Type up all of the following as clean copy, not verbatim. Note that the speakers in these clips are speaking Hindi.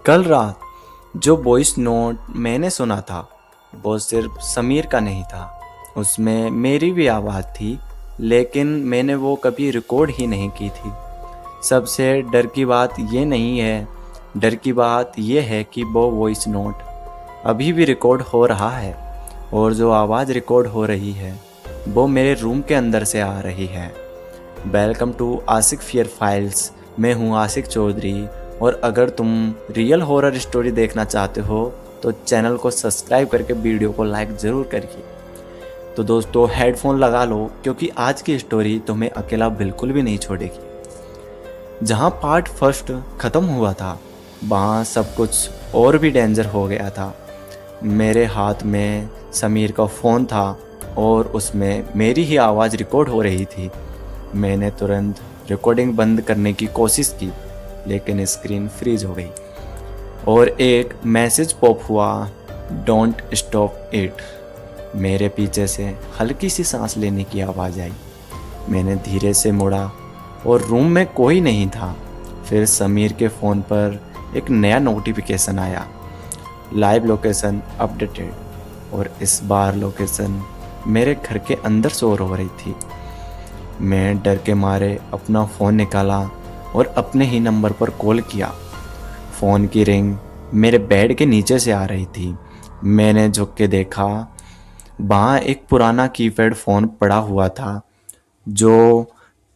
कल रात जो वॉइस नोट मैंने सुना था वो सिर्फ समीर का नहीं था। उसमें मेरी भी आवाज़ थी, लेकिन मैंने वो कभी रिकॉर्ड ही नहीं की थी। सबसे डर की बात ये नहीं है, डर की बात ये है कि वो वॉइस नोट अभी भी रिकॉर्ड हो रहा है, और जो आवाज़ रिकॉर्ड हो रही है वो मेरे रूम के अंदर से आ रही है। Welcome to Ashiq fear files. मैं हूँ आशिक चौधरी, और अगर तुम रियल हॉरर स्टोरी देखना चाहते हो तो चैनल को सब्सक्राइब करके वीडियो को लाइक ज़रूर करिए। तो दोस्तों, हेडफोन लगा लो, क्योंकि आज की स्टोरी तुम्हें अकेला बिल्कुल भी नहीं छोड़ेगी। जहाँ पार्ट फर्स्ट ख़त्म हुआ था वहाँ सब कुछ और भी डेंजर हो गया था। मेरे हाथ में समीर का फ़ोन था और उसमें मेरी ही आवाज़ रिकॉर्ड हो रही थी। मैंने तुरंत रिकॉर्डिंग बंद करने की कोशिश की, लेकिन स्क्रीन फ्रीज हो गई और एक मैसेज पॉप हुआ, डोंट स्टॉप इट। मेरे पीछे से हल्की सी सांस लेने की आवाज़ आई। मैंने धीरे से मुड़ा और रूम में कोई नहीं था। फिर समीर के फ़ोन पर एक नया नोटिफिकेशन आया, लाइव लोकेशन अपडेटेड, और इस बार लोकेशन मेरे घर के अंदर शोर हो रही थी। मैं डर के मारे अपना फ़ोन निकाला और अपने ही नंबर पर कॉल किया। फ़ोन की रिंग मेरे बेड के नीचे से आ रही थी। मैंने झुक के देखा, वहाँ एक पुराना कीपैड फ़ोन पड़ा हुआ था जो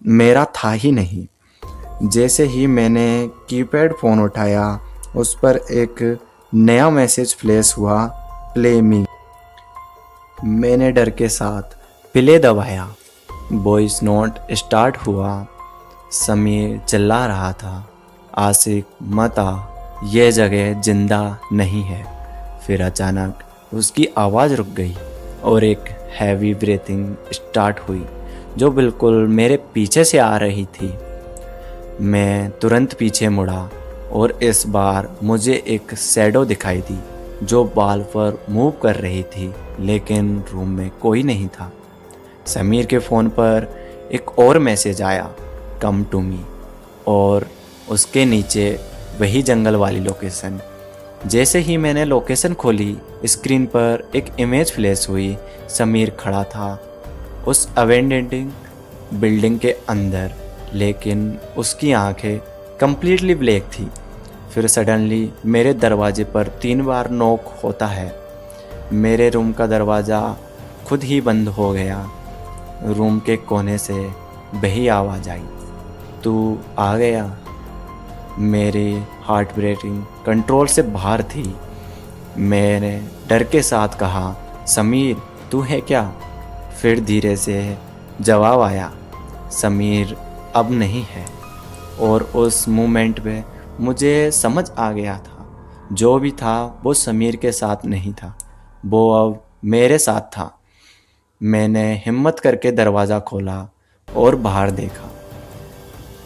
मेरा था ही नहीं। जैसे ही मैंने कीपैड फ़ोन उठाया, उस पर एक नया मैसेज फ्लैश हुआ, प्ले मी। मैंने डर के साथ प्ले दबाया। वॉइस नोट स्टार्ट हुआ। समीर चिल्ला रहा था, आशिक मत आ, ये जगह जिंदा नहीं है। फिर अचानक उसकी आवाज़ रुक गई और एक हैवी ब्रीथिंग स्टार्ट हुई जो बिल्कुल मेरे पीछे से आ रही थी। मैं तुरंत पीछे मुड़ा और इस बार मुझे एक शैडो दिखाई दी जो बाल पर मूव कर रही थी, लेकिन रूम में कोई नहीं था। समीर के फ़ोन पर एक और मैसेज आया, कम टू मी, और उसके नीचे वही जंगल वाली लोकेशन। जैसे ही मैंने लोकेशन खोली, स्क्रीन पर एक इमेज फ्लैश हुई। समीर खड़ा था उस अबेंडेंड बिल्डिंग के अंदर, लेकिन उसकी आंखें कंप्लीटली ब्लैक थी। फिर सडनली मेरे दरवाजे पर 3 बार नॉक होता है। मेरे रूम का दरवाज़ा खुद ही बंद हो गया। रूम के कोने से वही आवाज़ आई, तू आ गया। मेरी हार्ट ब्रेकिंग कंट्रोल से बाहर थी। मैंने डर के साथ कहा, समीर तू है क्या? फिर धीरे से जवाब आया, समीर अब नहीं है। और उस मोमेंट पे मुझे समझ आ गया था, जो भी था वो समीर के साथ नहीं था, वो अब मेरे साथ था। मैंने हिम्मत करके दरवाज़ा खोला और बाहर देखा।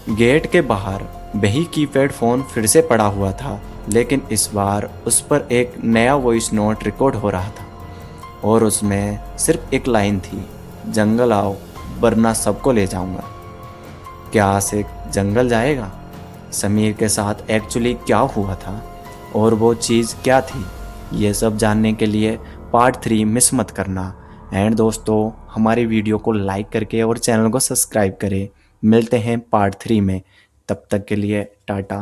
गेट के बाहर वही कीपैड फ़ोन फिर से पड़ा हुआ था, लेकिन इस बार उस पर एक नया वॉइस नोट रिकॉर्ड हो रहा था और उसमें सिर्फ एक लाइन थी, जंगल आओ वरना सबको ले जाऊंगा। क्या आशिक जंगल जाएगा? समीर के साथ एक्चुअली क्या हुआ था और वो चीज़ क्या थी? ये सब जानने के लिए पार्ट 3 मिस मत करना। एंड दोस्तों, हमारी वीडियो को लाइक करके और चैनल को सब्सक्राइब करें। मिलते हैं पार्ट 3 में, तब तक के लिए टाटा।